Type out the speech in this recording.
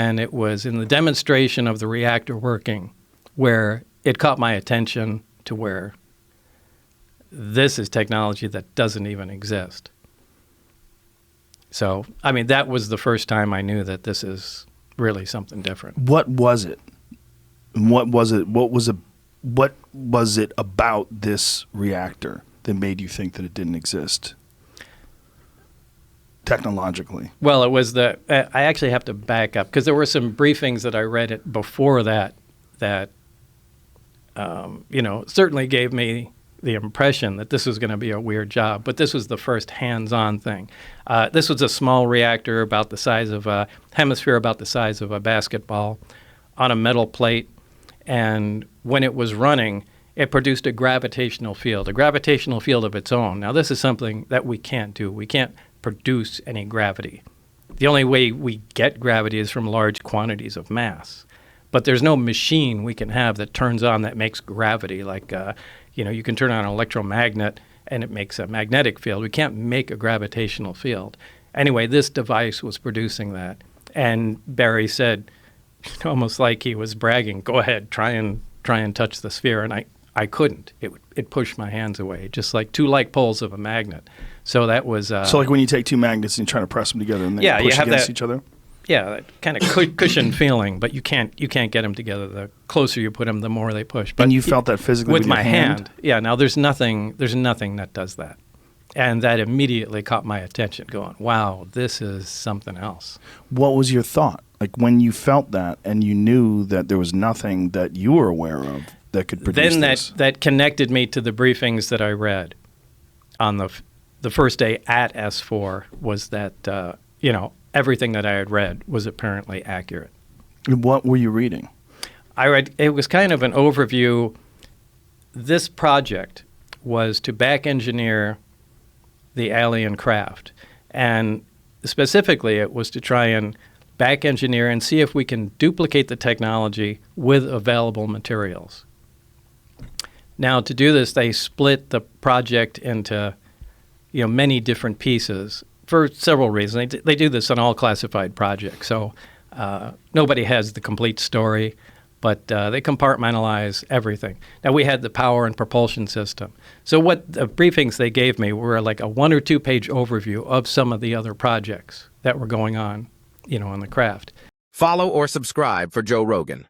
And it was in the demonstration of the reactor working where it caught my attention to where this is technology that doesn't even exist. So, I mean, that was the first time I knew that this is really something different. What was it? What was it? What was it about this reactor that made you think that it didn't exist technologically? Well, it was I actually have to back up because there were some briefings that I read it before that certainly gave me the impression that this was going to be a weird job, but this was the first hands-on thing. This was a small reactor about the size of a hemisphere, about the size of a basketball, on a metal plate, and when it was running, it produced a gravitational field of its own. Now, this is something that we can't do. We can't produce any gravity. The only way we get gravity is from large quantities of mass. But there's no machine we can have that turns on that makes gravity. Like, you can turn on an electromagnet and it makes a magnetic field. We can't make a gravitational field. Anyway, this device was producing that. And Barry said, almost like he was bragging, go ahead, try and touch the sphere. And I couldn't. It pushed my hands away, just like two like poles of a magnet. So that was... so like when you take two magnets and you try to press them together and they push against each other? Yeah, that kind of cushion feeling, but you can't get them together. The closer you put them, the more they push. But and you felt that physically with your my hand? Yeah. Now there's nothing that does that, and that immediately caught my attention. Going, wow, this is something else. What was your thought? Like when you felt that, and you knew that there was nothing that you were aware of that could produce this? Then that connected me to the briefings that I read on the first day at S4. Was that everything that I had read was apparently accurate. What were you reading? It was kind of an overview. This project was to back engineer the alien craft. And specifically, it was to try and back engineer and see if we can duplicate the technology with available materials. Now, to do this, they split the project into many different pieces. For several reasons. They do this on all classified projects, so nobody has the complete story, but they compartmentalize everything. Now, we had the power and propulsion system. So what the briefings they gave me were like a 1 or 2 page overview of some of the other projects that were going on, on the craft. Follow or subscribe for Joe Rogan.